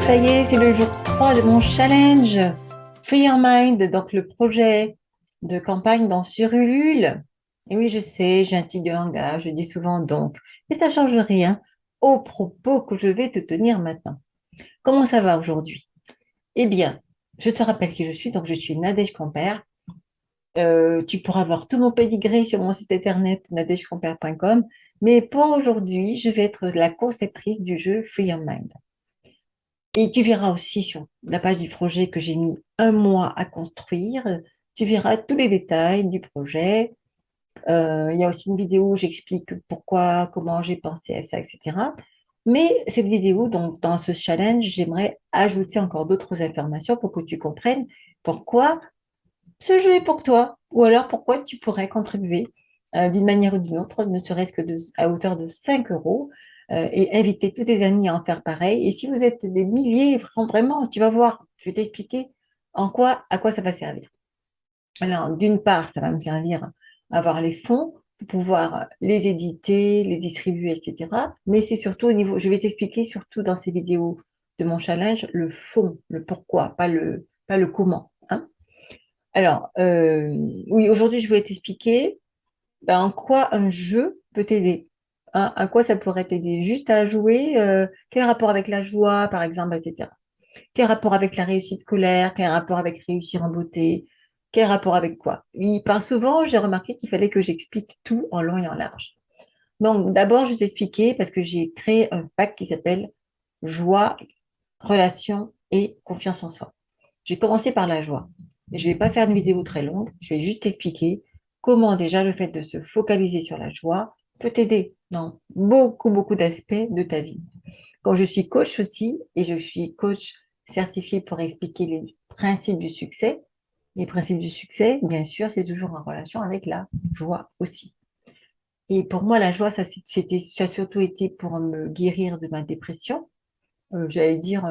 Ça y est, c'est le jour 3 de mon challenge Free Your Mind, donc le projet de campagne dans sur Ulule. Et oui, je sais, j'ai un tic de langage, je dis souvent donc, mais ça change rien au propos que je vais te tenir maintenant. Comment ça va aujourd'hui? Eh bien, je te rappelle qui je suis, donc je suis Nadège Campère. Tu pourras voir tout mon pédigré sur mon site internet nadègecampère.com, mais pour aujourd'hui, je vais être la conceptrice du jeu Free Your Mind. Et tu verras aussi sur la page du projet que j'ai mis un mois à construire, tu verras tous les détails du projet. Il y a aussi une vidéo où j'explique pourquoi, comment j'ai pensé à ça, etc. Mais cette vidéo, donc dans ce challenge, j'aimerais ajouter encore d'autres informations pour que tu comprennes pourquoi ce jeu est pour toi, ou alors pourquoi tu pourrais contribuer d'une manière ou d'une autre, ne serait-ce que à hauteur de 5 euros, et inviter tous tes amis à en faire pareil. Et si vous êtes des milliers, vraiment, tu vas voir, je vais t'expliquer à quoi ça va servir. Alors, d'une part, ça va me servir à avoir les fonds pour pouvoir les éditer, les distribuer, etc. Mais c'est surtout au niveau, je vais t'expliquer surtout dans ces vidéos de mon challenge, le fond, le pourquoi, pas le comment, hein. Alors, oui, aujourd'hui, je voulais t'expliquer en quoi un jeu peut t'aider. Hein, à quoi ça pourrait t'aider? Juste à jouer, quel rapport avec la joie, par exemple, etc. Quel rapport avec la réussite scolaire? Quel rapport avec réussir en beauté? Quel rapport avec quoi? Oui, par souvent, j'ai remarqué qu'il fallait que j'explique tout en long et en large. Donc, d'abord, je vais t'expliquer parce que j'ai créé un pack qui s'appelle Joie, Relation et Confiance en soi. Je vais commencer par la joie. Et je ne vais pas faire une vidéo très longue, je vais juste t'expliquer comment déjà le fait de se focaliser sur la joie peut t'aider dans beaucoup d'aspects de ta vie. Quand je suis coach aussi, et je suis coach certifié pour expliquer les principes du succès, les principes du succès, bien sûr, c'est toujours en relation avec la joie aussi. Et pour moi, la joie, ça a surtout été pour me guérir de ma dépression. J'allais dire,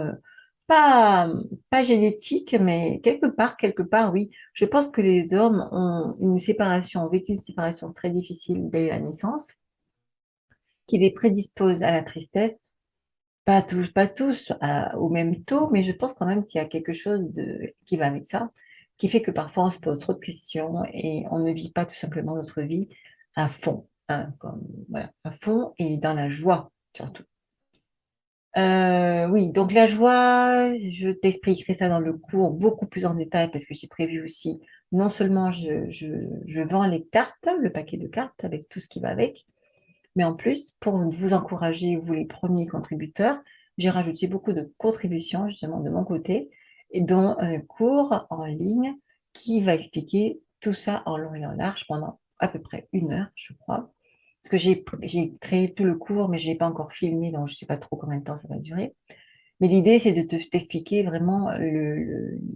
pas, pas génétique, mais quelque part, oui. Je pense que les hommes ont vécu une séparation très difficile dès la naissance, qui les prédispose à la tristesse. Pas tous au même taux, mais je pense quand même qu'il y a quelque chose qui va avec ça, qui fait que parfois on se pose trop de questions et on ne vit pas tout simplement notre vie à fond, hein, voilà, à fond et dans la joie surtout. Oui, donc la joie, je t'expliquerai ça dans le cours beaucoup plus en détail parce que j'ai prévu aussi, non seulement je vends les cartes, le paquet de cartes avec tout ce qui va avec, mais en plus, pour vous encourager, vous les premiers contributeurs, j'ai rajouté beaucoup de contributions justement de mon côté et dont un cours en ligne qui va expliquer tout ça en long et en large pendant à peu près 1 heure, je crois. Parce que j'ai créé tout le cours, mais je l'ai pas encore filmé, donc je sais pas trop combien de temps ça va durer. Mais l'idée, c'est de t'expliquer vraiment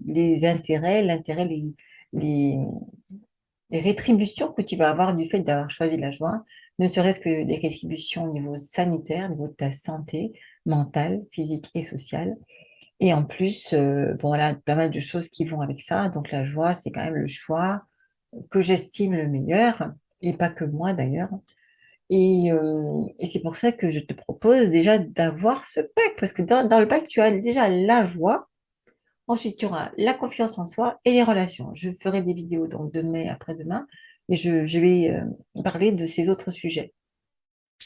les intérêts, les, les rétributions que tu vas avoir du fait d'avoir choisi la joie, ne serait-ce que les rétributions au niveau sanitaire, au niveau de ta santé mentale, physique et sociale. Et en plus, bon, voilà, pas mal de choses qui vont avec ça. Donc la joie, c'est quand même le choix que j'estime le meilleur, et pas que moi d'ailleurs. Et c'est pour ça que je te propose déjà d'avoir ce pack, parce que dans le pack, tu as déjà la joie. Ensuite, tu auras la confiance en soi et les relations. Je ferai des vidéos donc demain et après-demain, mais je vais parler de ces autres sujets.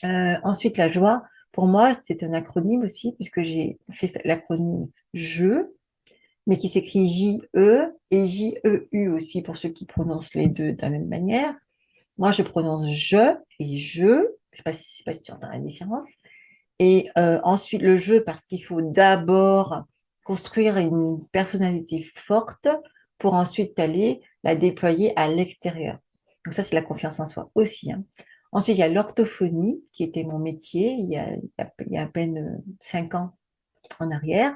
Ensuite, la joie, pour moi, c'est un acronyme aussi, puisque j'ai fait l'acronyme JE, mais qui s'écrit J-E et J-E-U aussi, pour ceux qui prononcent les deux de la même manière. Moi, je prononce je et je. Je sais pas si tu entends la différence. Et ensuite, le jeu, parce qu'il faut d'abord construire une personnalité forte pour ensuite aller la déployer à l'extérieur. Donc ça, c'est la confiance en soi aussi, hein. Ensuite, il y a l'orthophonie, qui était mon métier il y a à peine 5 ans en arrière.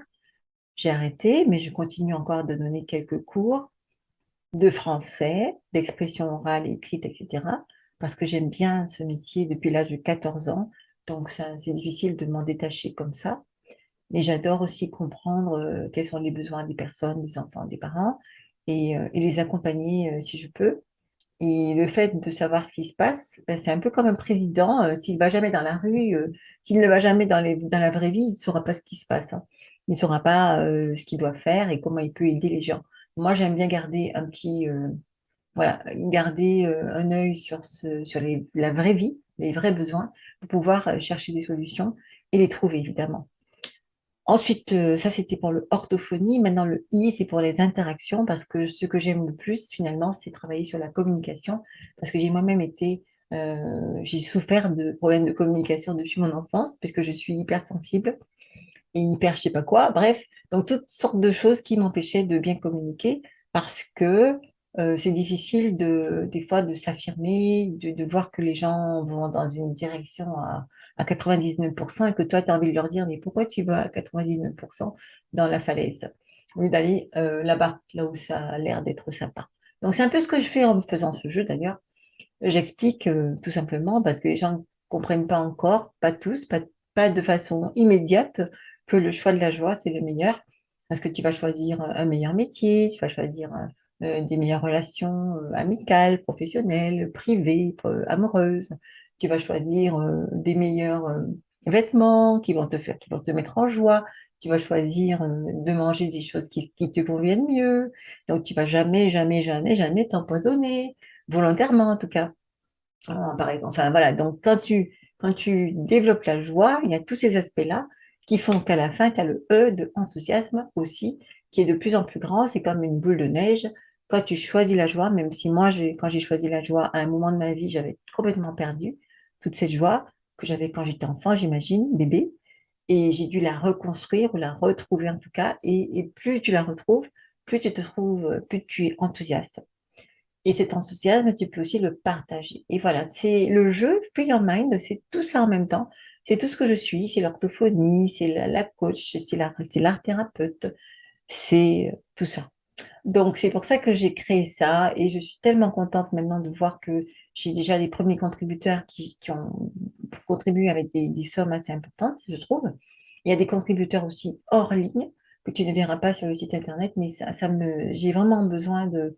J'ai arrêté, mais je continue encore de donner quelques cours de français, d'expression orale et écrite, etc. Parce que j'aime bien ce métier depuis l'âge de 14 ans. Donc, ça, c'est difficile de m'en détacher comme ça. Mais j'adore aussi comprendre quels sont les besoins des personnes, des enfants, des parents, et les accompagner si je peux. Et le fait de savoir ce qui se passe, ben, c'est un peu comme un président. S'il va jamais dans la rue, s'il ne va jamais dans la vraie vie, il ne saura pas ce qui se passe, hein. il ne saura pas ce qu'il doit faire et comment il peut aider les gens. Moi, j'aime bien garder voilà, garder un œil sur la vraie vie, les vrais besoins, pour pouvoir chercher des solutions et les trouver, évidemment. Ensuite, ça c'était pour le orthophonie. Maintenant, le I, c'est pour les interactions, parce que ce que j'aime le plus, finalement, c'est travailler sur la communication, parce que j'ai moi-même j'ai souffert de problèmes de communication depuis mon enfance, puisque je suis hypersensible et hyper je sais pas quoi, bref, donc toutes sortes de choses qui m'empêchaient de bien communiquer parce que c'est difficile des fois de s'affirmer, de voir que les gens vont dans une direction à 99% et que toi, tu as envie de leur dire, mais pourquoi tu vas à 99% dans la falaise, au lieu d'aller là-bas, là où ça a l'air d'être sympa. Donc c'est un peu ce que je fais en faisant ce jeu d'ailleurs. J'explique tout simplement parce que les gens ne comprennent pas encore, pas tous, pas de façon immédiate, que le choix de la joie, c'est le meilleur. Parce que tu vas choisir un meilleur métier, tu vas choisir des meilleures relations amicales, professionnelles, privées, amoureuses. Tu vas choisir des meilleurs vêtements qui vont te mettre en joie. Tu vas choisir de manger des choses qui te conviennent mieux. Donc, tu vas jamais, jamais, jamais, jamais t'empoisonner volontairement en tout cas. Par exemple. Enfin voilà, donc quand tu développes la joie, il y a tous ces aspects-là qui font qu'à la fin, tu as le E de enthousiasme aussi, qui est de plus en plus grand. C'est comme une boule de neige. Quand tu choisis la joie, même si moi, quand j'ai choisi la joie, à un moment de ma vie, j'avais complètement perdu toute cette joie que j'avais quand j'étais enfant, j'imagine, bébé. Et j'ai dû la reconstruire ou la retrouver en tout cas. Et plus tu la retrouves, plus tu es enthousiaste. Et cet enthousiasme, tu peux aussi le partager. Et voilà, c'est le jeu Free Your Mind, c'est tout ça en même temps. C'est tout ce que je suis, c'est l'orthophonie, c'est la coach, c'est l'art thérapeute, c'est tout ça. Donc c'est pour ça que j'ai créé ça et je suis tellement contente maintenant de voir que j'ai déjà des premiers contributeurs qui ont contribué avec des sommes assez importantes, je trouve. Il y a des contributeurs aussi hors ligne que tu ne verras pas sur le site internet, mais j'ai vraiment besoin que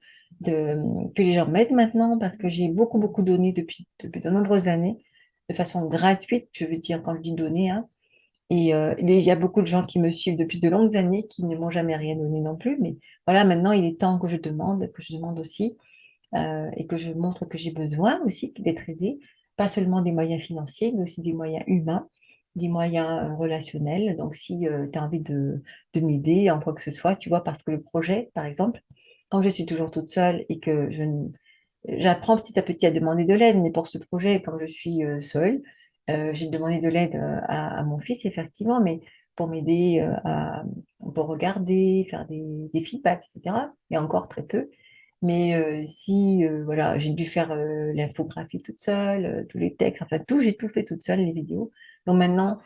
les gens m'aident maintenant parce que j'ai beaucoup, beaucoup donné depuis de nombreuses années de façon gratuite, je veux dire, quand je dis donner, hein. Et il y a beaucoup de gens qui me suivent depuis de longues années qui ne m'ont jamais rien donné non plus. Mais voilà, maintenant, il est temps que je demande aussi, et que je montre que j'ai besoin aussi d'être aidée, pas seulement des moyens financiers, mais aussi des moyens humains, des moyens relationnels. Donc, si tu as envie de m'aider en quoi que ce soit, tu vois, parce que le projet, par exemple, quand je suis toujours toute seule et que j'apprends petit à petit à demander de l'aide, mais pour ce projet, comme je suis seule, j'ai demandé de l'aide à mon fils, effectivement, mais pour m'aider pour regarder, faire des feedbacks, etc. Et encore très peu. Mais si, voilà, j'ai dû faire l'infographie toute seule, tous les textes, enfin tout, j'ai tout fait toute seule, les vidéos. Donc maintenant,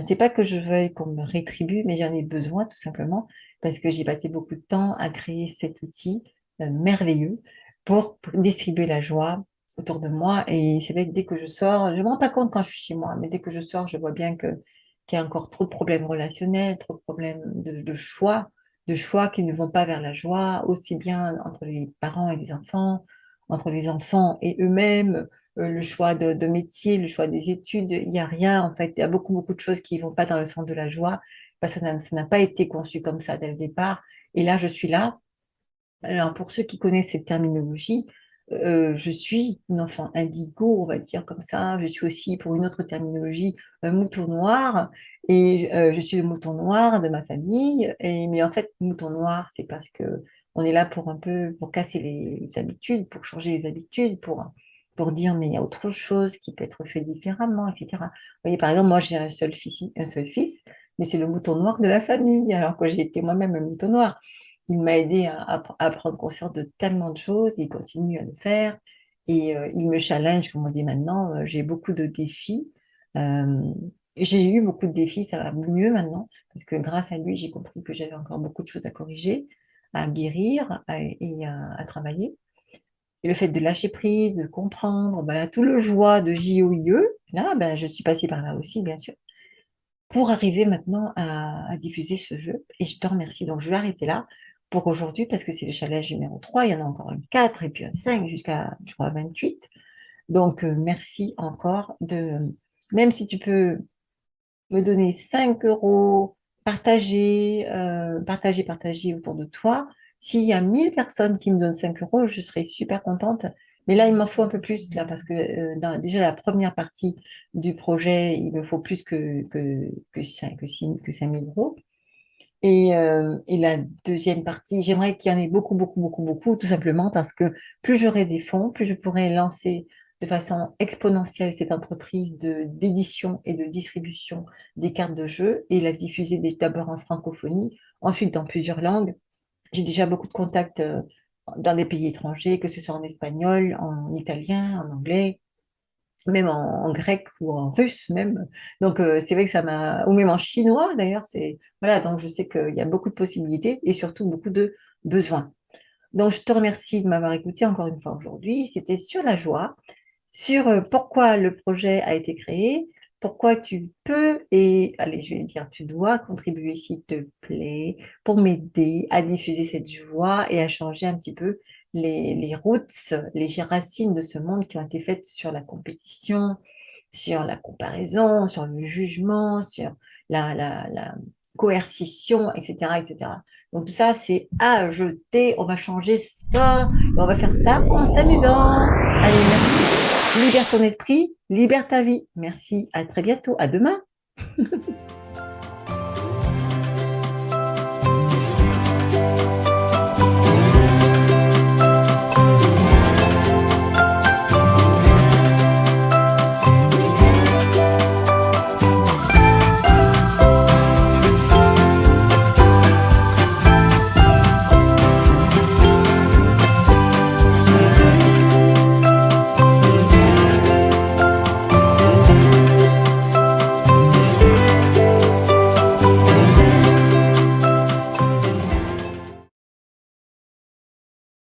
c'est pas que je veuille qu'on me rétribue, mais j'en ai besoin tout simplement parce que j'ai passé beaucoup de temps à créer cet outil merveilleux pour distribuer la joie autour de moi. Et c'est vrai que dès que je sors, je ne me rends pas compte quand je suis chez moi, mais dès que je sors, je vois bien qu'il y a encore trop de problèmes relationnels, trop de problèmes de choix qui ne vont pas vers la joie, aussi bien entre les parents et les enfants, entre les enfants et eux-mêmes, le choix de métier, le choix des études, il n'y a rien, en fait, il y a beaucoup, beaucoup de choses qui ne vont pas dans le sens de la joie, parce que ça n'a pas été conçu comme ça dès le départ. Et là, je suis là. Alors, pour ceux qui connaissent cette terminologie, je suis une enfant indigo, on va dire comme ça. Je suis aussi, pour une autre terminologie, un mouton noir. Et je suis le mouton noir de ma famille. Mais en fait, mouton noir, c'est parce que on est là pour un peu, pour casser les habitudes, pour changer les habitudes, pour dire, mais il y a autre chose qui peut être fait différemment, etc. Vous voyez, par exemple, moi, j'ai un seul fils, mais c'est le mouton noir de la famille, alors que j'ai été moi-même un mouton noir. Il m'a aidé à prendre conscience de tellement de choses, il continue à le faire et il me challenge, comme on dit maintenant. J'ai beaucoup de défis. Euh, j'ai eu beaucoup de défis, ça va mieux maintenant, parce que grâce à lui, j'ai compris que j'avais encore beaucoup de choses à corriger, à guérir et à travailler. Et le fait de lâcher prise, de comprendre, voilà, tout le joie de JOIE, là, ben, je suis passée par là aussi, bien sûr, pour arriver maintenant à diffuser ce jeu. Et je te remercie. Donc, je vais arrêter là pour aujourd'hui parce que c'est le challenge numéro 3. Il y en a encore un 4 et puis un 5 jusqu'à, je crois, 28. Donc, merci encore même si tu peux me donner 5 euros, partager autour de toi. S'il y a 1000 personnes qui me donnent 5 euros, je serai super contente. Mais là, il m'en faut un peu plus, là, parce que déjà la première partie du projet, il me faut plus que 5 000 euros. Et la deuxième partie, j'aimerais qu'il y en ait beaucoup, beaucoup, beaucoup, beaucoup, tout simplement parce que plus j'aurai des fonds, plus je pourrai lancer de façon exponentielle cette entreprise d'édition et de distribution des cartes de jeu et la diffuser d'abord en francophonie, ensuite dans plusieurs langues. J'ai déjà beaucoup de contacts dans des pays étrangers, que ce soit en espagnol, en italien, en anglais, même en grec ou en russe même. Donc c'est vrai que ça m'a, ou même en chinois d'ailleurs, c'est voilà, donc je sais qu'il y a beaucoup de possibilités et surtout beaucoup de besoins. Donc je te remercie de m'avoir écouté encore une fois aujourd'hui. C'était sur la joie, sur pourquoi le projet a été créé, pourquoi tu peux et, allez, je vais dire, tu dois contribuer s'il te plaît pour m'aider à diffuser cette joie et à changer un petit peu les roots, les racines de ce monde qui ont été faites sur la compétition, sur la comparaison, sur le jugement, sur la coercition, etc., etc. Donc tout ça, c'est à jeter. On va changer ça et on va faire ça en s'amusant. Allez, merci. Libère ton esprit, libère ta vie. Merci. À très bientôt. À demain.